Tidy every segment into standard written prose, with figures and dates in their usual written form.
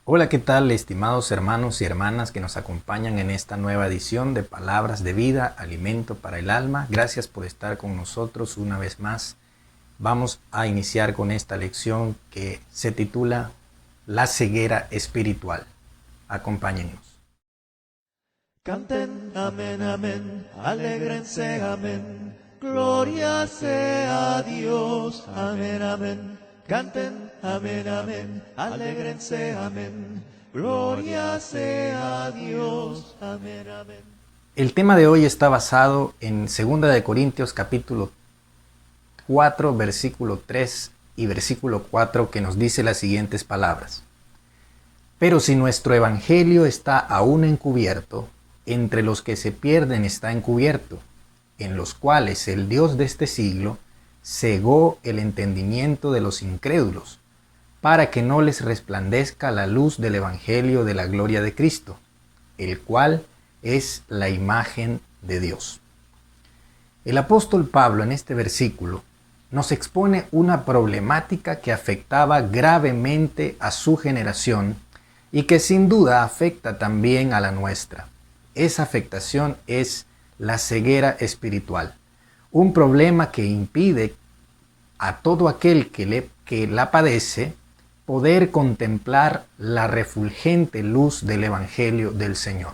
Hola, ¿qué tal, estimados hermanos y hermanas que nos acompañan en esta nueva edición de Palabras de Vida, Alimento para el Alma? Gracias por estar con nosotros una vez más. Vamos a iniciar con esta lección que se titula La ceguera espiritual. Acompáñennos. Canten, amén, amén, alégrense, amén, gloria sea a Dios, amén, amén. Canten, amén, amén, alégrense, amén, gloria sea a Dios, amén, amén. El tema de hoy está basado en 2 Corintios capítulo 4, versículo 3 y versículo 4, que nos dice las siguientes palabras. Pero si nuestro evangelio está aún encubierto, entre los que se pierden está encubierto, en los cuales el Dios de este siglo cegó el entendimiento de los incrédulos, para que no les resplandezca la luz del evangelio de la gloria de Cristo, el cual es la imagen de Dios. El apóstol Pablo en este versículo nos expone una problemática que afectaba gravemente a su generación y que sin duda afecta también a la nuestra. Esa afectación es la ceguera espiritual, un problema que impide a todo aquel que la padece poder contemplar la refulgente luz del Evangelio del Señor.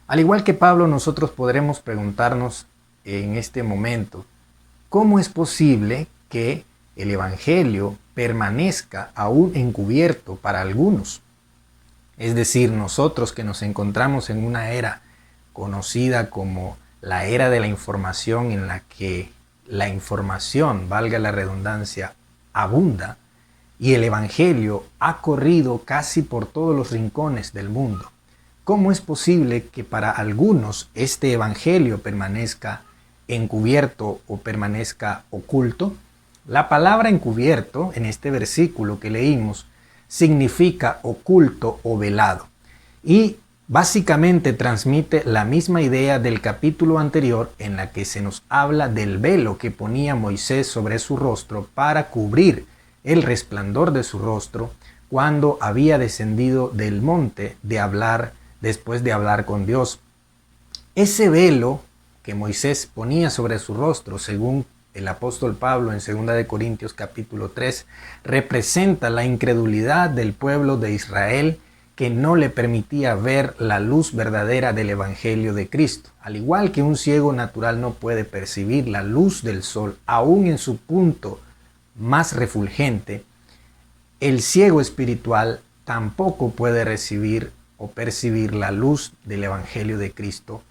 Al igual que Pablo, nosotros podremos preguntarnos en este momento, ¿cómo es posible que el Evangelio permanezca aún encubierto para algunos? Es decir, nosotros que nos encontramos en una era conocida como la era de la información, en la que la información, valga la redundancia, abunda, y el Evangelio ha corrido casi por todos los rincones del mundo. ¿Cómo es posible que para algunos este Evangelio permanezca encubierto o permanezca oculto? La palabra encubierto en este versículo que leímos significa oculto o velado, y básicamente transmite la misma idea del capítulo anterior, en la que se nos habla del velo que ponía Moisés sobre su rostro para cubrir el resplandor de su rostro cuando había descendido del monte después de hablar con Dios. Ese velo que Moisés ponía sobre su rostro, según el apóstol Pablo en 2 Corintios capítulo 3, representa la incredulidad del pueblo de Israel, que no le permitía ver la luz verdadera del Evangelio de Cristo. Al igual que un ciego natural no puede percibir la luz del sol, aún en su punto más refulgente, el ciego espiritual tampoco puede recibir o percibir la luz del Evangelio de Cristo,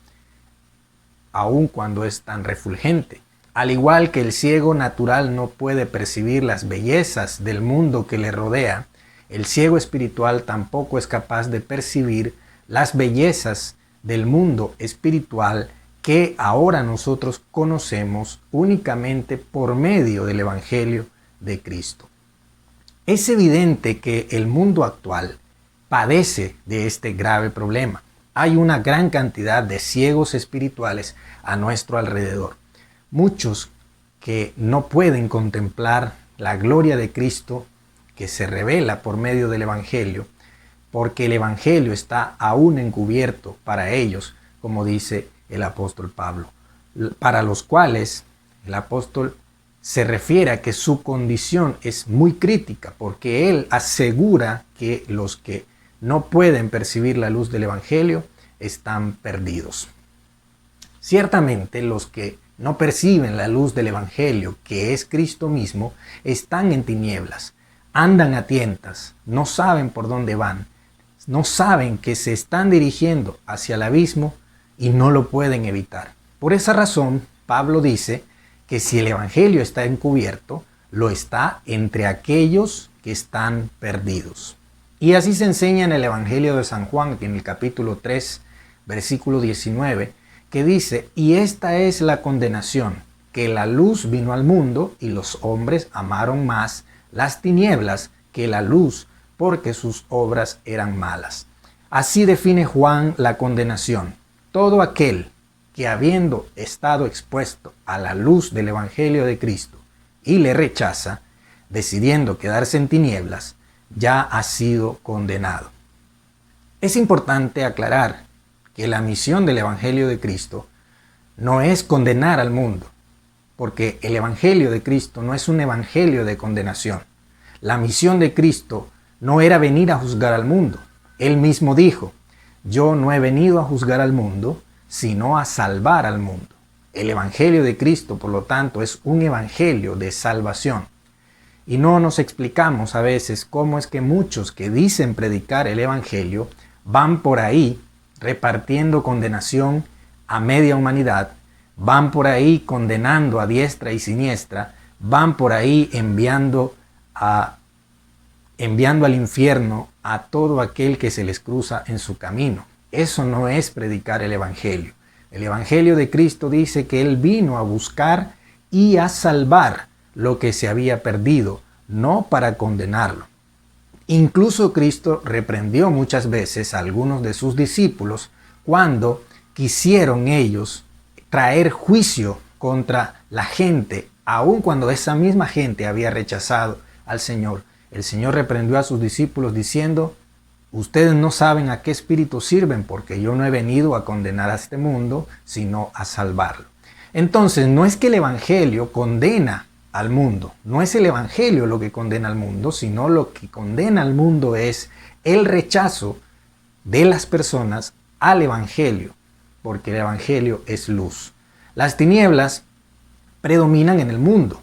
aun cuando es tan refulgente. Al igual que el ciego natural no puede percibir las bellezas del mundo que le rodea, el ciego espiritual tampoco es capaz de percibir las bellezas del mundo espiritual que ahora nosotros conocemos únicamente por medio del Evangelio de Cristo. Es evidente que el mundo actual padece de este grave problema. Hay una gran cantidad de ciegos espirituales a nuestro alrededor. Muchos que no pueden contemplar la gloria de Cristo que se revela por medio del Evangelio, porque el Evangelio está aún encubierto para ellos, como dice el apóstol Pablo, para los cuales el apóstol se refiere a que su condición es muy crítica, porque él asegura que los que no pueden percibir la luz del Evangelio están perdidos. Ciertamente los que no perciben la luz del Evangelio, que es Cristo mismo, están en tinieblas, andan a tientas, no saben por dónde van, no saben que se están dirigiendo hacia el abismo y no lo pueden evitar. Por esa razón, Pablo dice que si el Evangelio está encubierto, lo está entre aquellos que están perdidos. Y así se enseña en el Evangelio de San Juan, en el capítulo 3, versículo 19, que dice: y esta es la condenación, que la luz vino al mundo y los hombres amaron más las tinieblas que la luz, porque sus obras eran malas. Así define Juan la condenación: todo aquel que, habiendo estado expuesto a la luz del Evangelio de Cristo y le rechaza, decidiendo quedarse en tinieblas, ya ha sido condenado. Es importante aclarar que la misión del Evangelio de Cristo no es condenar al mundo, porque el Evangelio de Cristo no es un evangelio de condenación. La misión de Cristo no era venir a juzgar al mundo. Él mismo dijo: yo no he venido a juzgar al mundo, sino a salvar al mundo. El Evangelio de Cristo, por lo tanto, es un evangelio de salvación. Y no nos explicamos a veces cómo es que muchos que dicen predicar el Evangelio van por ahí repartiendo condenación a media humanidad, van por ahí condenando a diestra y siniestra, van por ahí enviando al infierno a todo aquel que se les cruza en su camino. Eso no es predicar el Evangelio. El Evangelio de Cristo dice que Él vino a buscar y a salvar lo que se había perdido, no para condenarlo. Incluso Cristo reprendió muchas veces a algunos de sus discípulos cuando quisieron ellos traer juicio contra la gente, aun cuando esa misma gente había rechazado al Señor. El Señor reprendió a sus discípulos diciendo: ustedes no saben a qué espíritu sirven, porque yo no he venido a condenar a este mundo, sino a salvarlo. Entonces, no es que el Evangelio condena al mundo, no es el Evangelio lo que condena al mundo, sino lo que condena al mundo es el rechazo de las personas al Evangelio, porque el Evangelio es luz. Las tinieblas predominan en el mundo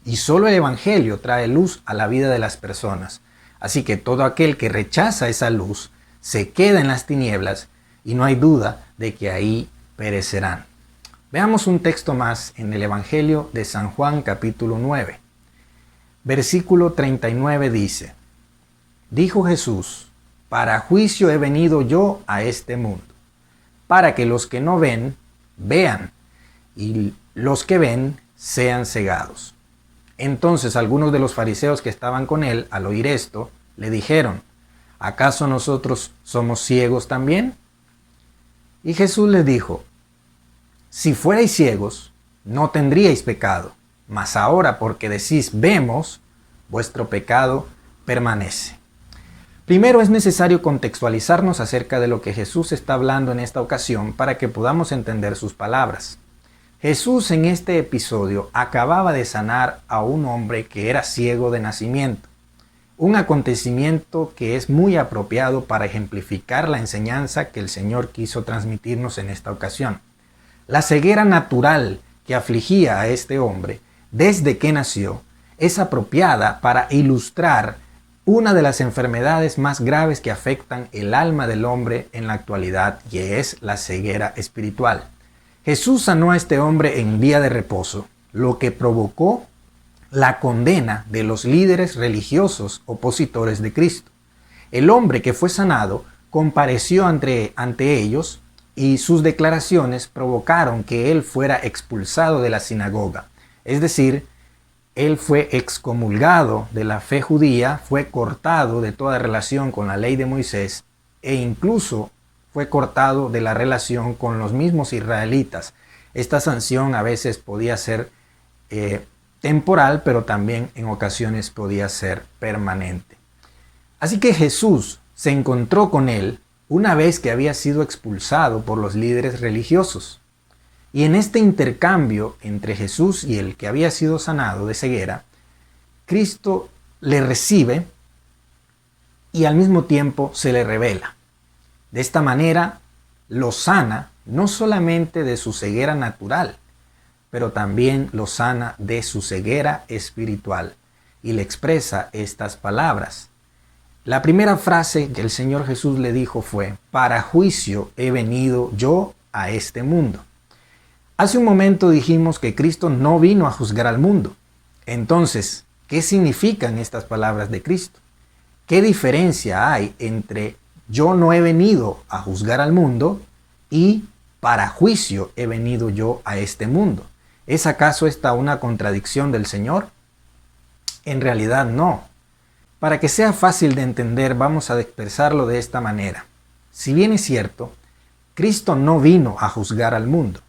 y solo el Evangelio trae luz a la vida de las personas. Así que todo aquel que rechaza esa luz se queda en las tinieblas y no hay duda de que ahí perecerán. Veamos un texto más en el Evangelio de San Juan capítulo 9. Versículo 39 dice: dijo Jesús: para juicio he venido yo a este mundo, para que los que no ven, vean, y los que ven, sean cegados. Entonces algunos de los fariseos que estaban con él, al oír esto, le dijeron: ¿acaso nosotros somos ciegos también? Y Jesús les dijo: si fuerais ciegos, no tendríais pecado, mas ahora porque decís vemos, vuestro pecado permanece. Primero es necesario contextualizarnos acerca de lo que Jesús está hablando en esta ocasión para que podamos entender sus palabras. Jesús en este episodio acababa de sanar a un hombre que era ciego de nacimiento, un acontecimiento que es muy apropiado para ejemplificar la enseñanza que el Señor quiso transmitirnos en esta ocasión. La ceguera natural que afligía a este hombre desde que nació es apropiada para ilustrar una de las enfermedades más graves que afectan el alma del hombre en la actualidad, y es la ceguera espiritual. Jesús sanó a este hombre en día de reposo, lo que provocó la condena de los líderes religiosos opositores de Cristo. El hombre que fue sanado compareció ante ellos y sus declaraciones provocaron que él fuera expulsado de la sinagoga. Es decir, él fue excomulgado de la fe judía, fue cortado de toda relación con la ley de Moisés e incluso fue cortado de la relación con los mismos israelitas. Esta sanción a veces podía ser temporal, pero también en ocasiones podía ser permanente. Así que Jesús se encontró con él una vez que había sido expulsado por los líderes religiosos. Y en este intercambio entre Jesús y el que había sido sanado de ceguera, Cristo le recibe y al mismo tiempo se le revela. De esta manera lo sana no solamente de su ceguera natural, pero también lo sana de su ceguera espiritual y le expresa estas palabras. La primera frase que el Señor Jesús le dijo fue: para juicio he venido yo a este mundo. Hace un momento dijimos que Cristo no vino a juzgar al mundo. Entonces, ¿qué significan estas palabras de Cristo? ¿Qué diferencia hay entre yo no he venido a juzgar al mundo y para juicio he venido yo a este mundo? ¿Es acaso esta una contradicción del Señor? En realidad no. Para que sea fácil de entender, vamos a expresarlo de esta manera. Si bien es cierto, Cristo no vino a juzgar al mundo.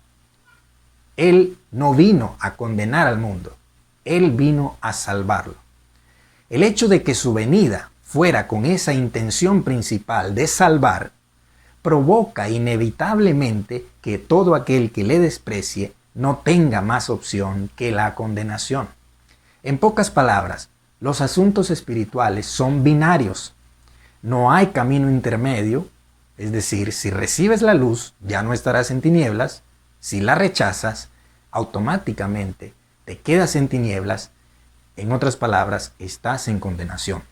Él no vino a condenar al mundo. Él vino a salvarlo. El hecho de que su venida fuera con esa intención principal de salvar, provoca inevitablemente que todo aquel que le desprecie no tenga más opción que la condenación. En pocas palabras, los asuntos espirituales son binarios. No hay camino intermedio, es decir, si recibes la luz, ya no estarás en tinieblas. Si la rechazas, automáticamente te quedas en tinieblas. En otras palabras, estás en condenación.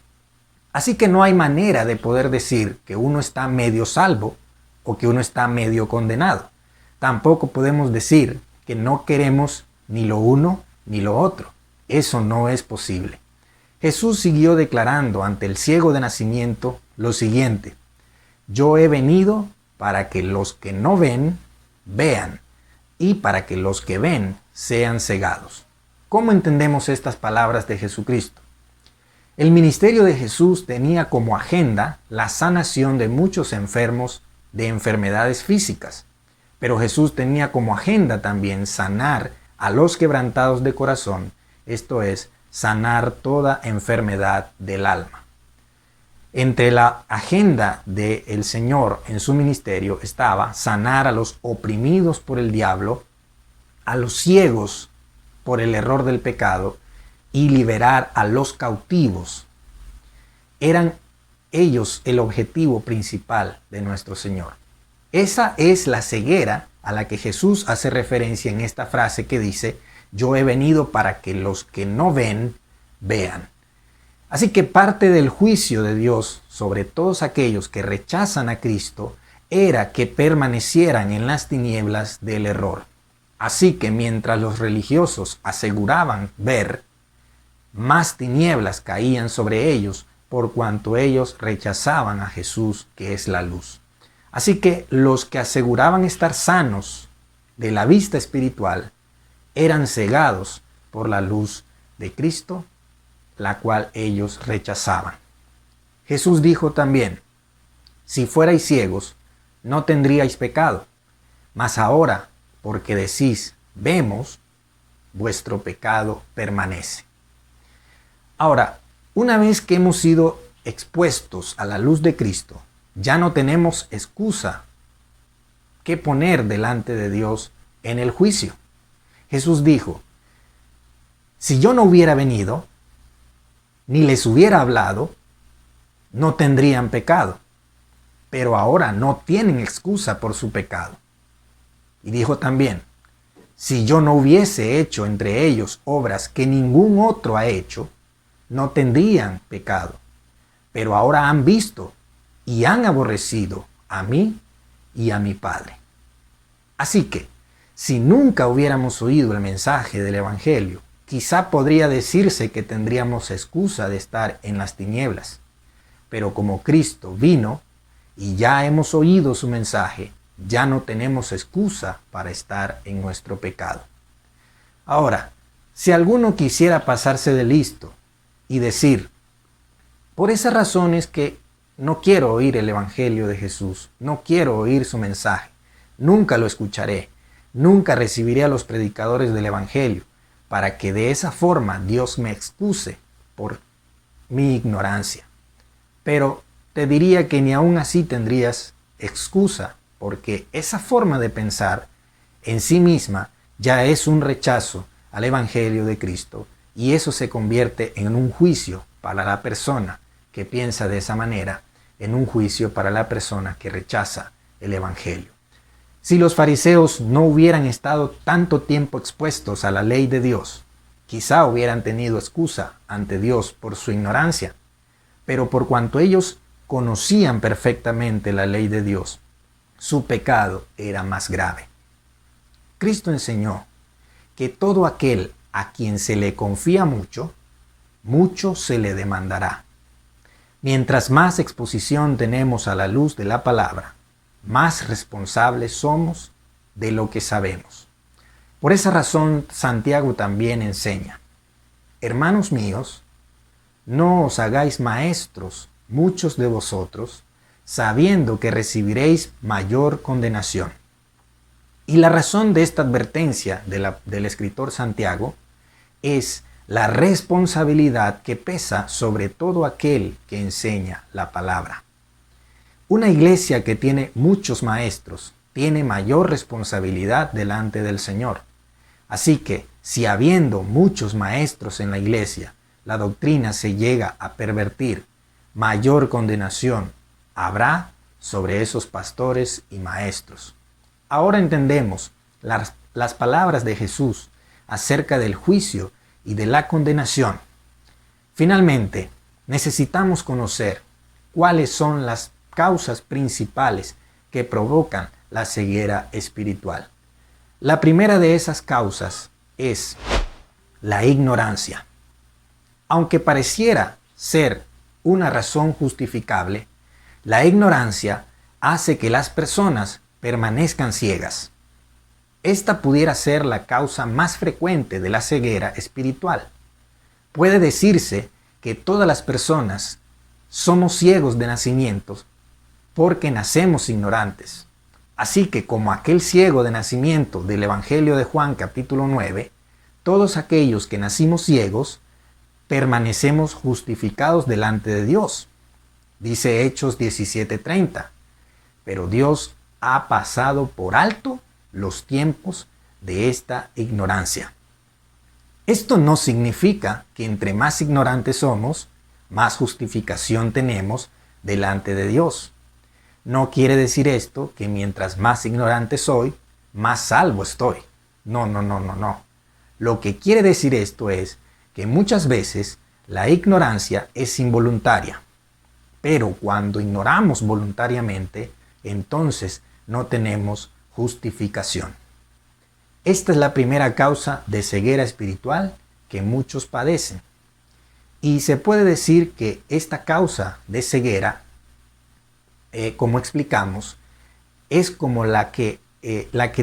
Así que no hay manera de poder decir que uno está medio salvo o que uno está medio condenado. Tampoco podemos decir que no queremos ni lo uno ni lo otro. Eso no es posible. Jesús siguió declarando ante el ciego de nacimiento lo siguiente: yo he venido para que los que no ven, vean, y para que los que ven sean cegados. ¿Cómo entendemos estas palabras de Jesucristo? El ministerio de Jesús tenía como agenda la sanación de muchos enfermos de enfermedades físicas, pero Jesús tenía como agenda también sanar a los quebrantados de corazón, esto es, sanar toda enfermedad del alma. Entre la agenda del Señor en su ministerio estaba sanar a los oprimidos por el diablo, a los ciegos por el error del pecado y liberar a los cautivos. Eran ellos el objetivo principal de nuestro Señor. Esa es la ceguera a la que Jesús hace referencia en esta frase que dice: yo he venido para que los que no ven, vean. Así que parte del juicio de Dios sobre todos aquellos que rechazan a Cristo era que permanecieran en las tinieblas del error. Así que mientras los religiosos aseguraban ver, más tinieblas caían sobre ellos por cuanto ellos rechazaban a Jesús, que es la luz. Así que los que aseguraban estar sanos de la vista espiritual eran cegados por la luz de Cristo, la cual ellos rechazaban. Jesús dijo también: si fuerais ciegos, no tendríais pecado, mas ahora, porque decís, vemos, vuestro pecado permanece. Ahora, una vez que hemos sido expuestos a la luz de Cristo, ya no tenemos excusa que poner delante de Dios en el juicio. Jesús dijo: si yo no hubiera venido, ni les hubiera hablado, no tendrían pecado, pero ahora no tienen excusa por su pecado. Y dijo también: si yo no hubiese hecho entre ellos obras que ningún otro ha hecho, no tendrían pecado, pero ahora han visto y han aborrecido a mí y a mi Padre. Así que, si nunca hubiéramos oído el mensaje del Evangelio, quizá podría decirse que tendríamos excusa de estar en las tinieblas. Pero como Cristo vino y ya hemos oído su mensaje, ya no tenemos excusa para estar en nuestro pecado. Ahora, si alguno quisiera pasarse de listo y decir: por esas razones que no quiero oír el Evangelio de Jesús, no quiero oír su mensaje, nunca lo escucharé, nunca recibiré a los predicadores del Evangelio, para que de esa forma Dios me excuse por mi ignorancia. Pero te diría que ni aún así tendrías excusa, porque esa forma de pensar en sí misma ya es un rechazo al Evangelio de Cristo, y eso se convierte en un juicio para la persona que piensa de esa manera, en un juicio para la persona que rechaza el Evangelio. Si los fariseos no hubieran estado tanto tiempo expuestos a la ley de Dios, quizá hubieran tenido excusa ante Dios por su ignorancia, pero por cuanto ellos conocían perfectamente la ley de Dios, su pecado era más grave. Cristo enseñó que todo aquel a quien se le confía mucho, mucho se le demandará. Mientras más exposición tenemos a la luz de la palabra, más responsables somos de lo que sabemos. Por esa razón, Santiago también enseña: hermanos míos, no os hagáis maestros muchos de vosotros, sabiendo que recibiréis mayor condenación. Y la razón de esta advertencia del escritor Santiago es la responsabilidad que pesa sobre todo aquel que enseña la palabra. Una iglesia que tiene muchos maestros tiene mayor responsabilidad delante del Señor. Así que, si habiendo muchos maestros en la iglesia, la doctrina se llega a pervertir, mayor condenación habrá sobre esos pastores y maestros. Ahora entendemos las palabras de Jesús acerca del juicio y de la condenación. Finalmente, necesitamos conocer cuáles son las causas principales que provocan la ceguera espiritual. La primera de esas causas es la ignorancia. Aunque pareciera ser una razón justificable, la ignorancia hace que las personas permanezcan ciegas. Esta pudiera ser la causa más frecuente de la ceguera espiritual. Puede decirse que todas las personas somos ciegos de nacimiento porque nacemos ignorantes. Así que como aquel ciego de nacimiento del Evangelio de Juan capítulo 9, todos aquellos que nacimos ciegos permanecemos justificados delante de Dios. Dice Hechos 17:30, pero Dios ha pasado por alto los tiempos de esta ignorancia. Esto no significa que entre más ignorantes somos, más justificación tenemos delante de Dios. No quiere decir esto que mientras más ignorante soy, más salvo estoy. No. Lo que quiere decir esto es que muchas veces la ignorancia es involuntaria. Pero cuando ignoramos voluntariamente, entonces no tenemos justificación. Esta es la primera causa de ceguera espiritual que muchos padecen. Y se puede decir que esta causa de ceguera, como explicamos, es como la que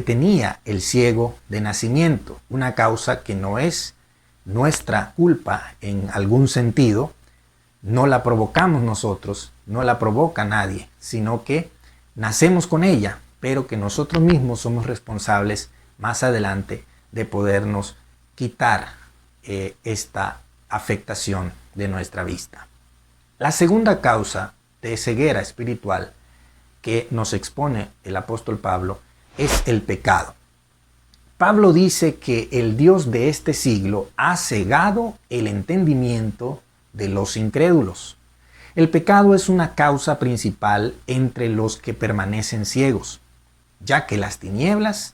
tenía el ciego de nacimiento, una causa que no es nuestra culpa en algún sentido, no la provocamos nosotros, no la provoca nadie, sino que nacemos con ella, pero que nosotros mismos somos responsables más adelante de podernos quitar esta afectación de nuestra vista. La segunda causa de ceguera espiritual que nos expone el apóstol Pablo es el pecado. Pablo dice que el Dios de este siglo ha cegado el entendimiento de los incrédulos. El pecado es una causa principal entre los que permanecen ciegos, ya que las tinieblas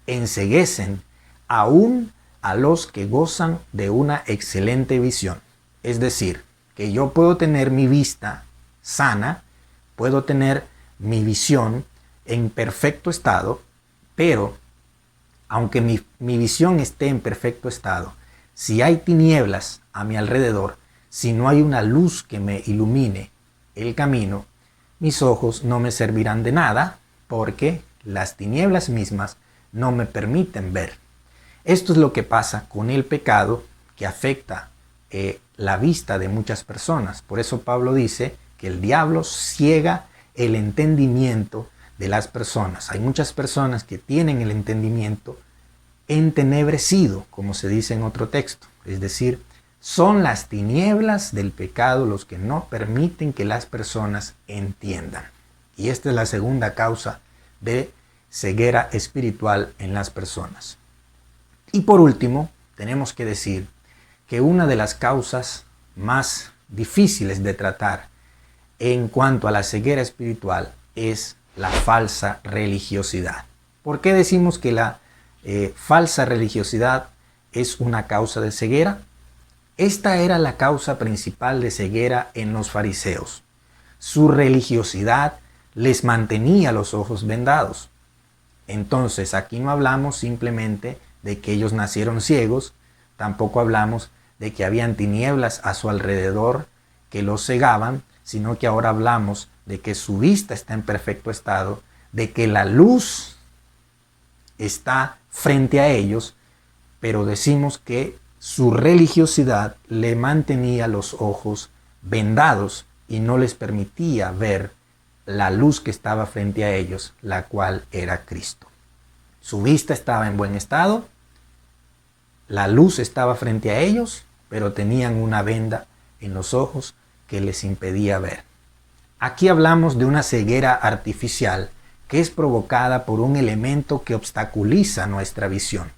enceguecen aún a los que gozan de una excelente visión. Es decir, que yo puedo tener mi vista sana, puedo tener mi visión en perfecto estado, pero aunque mi visión esté en perfecto estado, si hay tinieblas a mi alrededor, si no hay una luz que me ilumine el camino, mis ojos no me servirán de nada porque las tinieblas mismas no me permiten ver. Esto es lo que pasa con el pecado que afecta la vista de muchas personas. Por eso Pablo dice que el diablo ciega el entendimiento de las personas. Hay muchas personas que tienen el entendimiento entenebrecido, como se dice en otro texto. Es decir, son las tinieblas del pecado los que no permiten que las personas entiendan. Y esta es la segunda causa de ceguera espiritual en las personas. Y por último, tenemos que decir que una de las causas más difíciles de tratar en cuanto a la ceguera espiritual es la falsa religiosidad. ¿Por qué decimos que la falsa religiosidad es una causa de ceguera? Esta era la causa principal de ceguera en los fariseos. Su religiosidad les mantenía los ojos vendados. Entonces, aquí no hablamos simplemente de que ellos nacieron ciegos, tampoco hablamos de que habían tinieblas a su alrededor que los cegaban, sino que ahora hablamos de que su vista está en perfecto estado, de que la luz está frente a ellos, pero decimos que su religiosidad le mantenía los ojos vendados y no les permitía ver la luz que estaba frente a ellos, la cual era Cristo. Su vista estaba en buen estado, la luz estaba frente a ellos, pero tenían una venda en los ojos que les impedía ver. Aquí hablamos de una ceguera artificial que es provocada por un elemento que obstaculiza nuestra visión.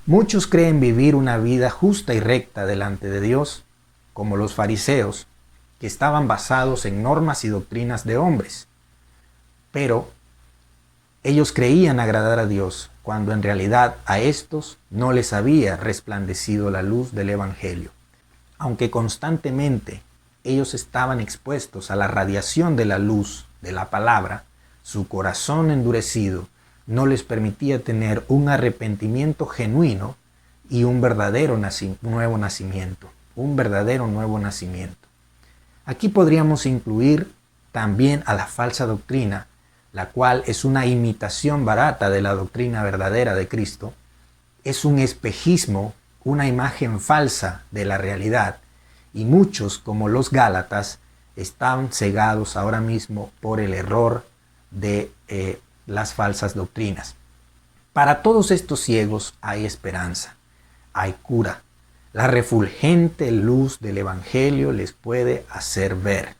Muchos creen vivir una vida justa y recta delante de Dios, como los fariseos, que estaban basados en normas y doctrinas de hombres. Pero ellos creían agradar a Dios, cuando en realidad a estos no les había resplandecido la luz del Evangelio. Aunque constantemente ellos estaban expuestos a la radiación de la luz de la palabra, su corazón endurecido no les permitía tener un arrepentimiento genuino y un verdadero nuevo nacimiento. Aquí podríamos incluir también a la falsa doctrina, la cual es una imitación barata de la doctrina verdadera de Cristo. Es un espejismo, una imagen falsa de la realidad, y muchos, como los Gálatas, están cegados ahora mismo por el error de las falsas doctrinas. Para todos estos ciegos hay esperanza, hay cura. La refulgente luz del Evangelio les puede hacer ver,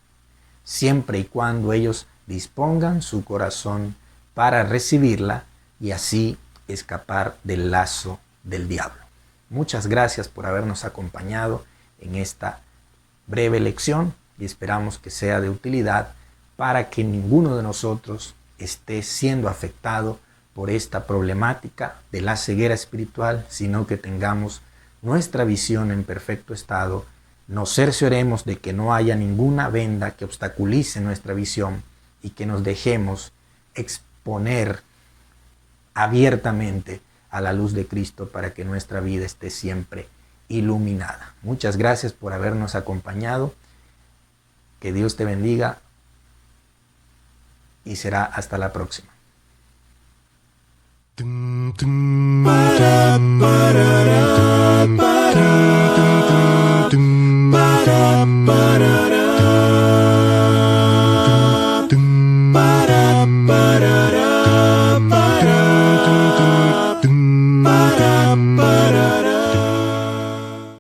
siempre y cuando ellos dispongan su corazón para recibirla y así escapar del lazo del diablo. Muchas gracias por habernos acompañado en esta breve lección y esperamos que sea de utilidad para que ninguno de nosotros esté siendo afectado por esta problemática de la ceguera espiritual, sino que tengamos nuestra visión en perfecto estado, nos cercioremos de que no haya ninguna venda que obstaculice nuestra visión y que nos dejemos exponer abiertamente a la luz de Cristo para que nuestra vida esté siempre iluminada. Muchas gracias por habernos acompañado. Que Dios te bendiga y será hasta la próxima. Para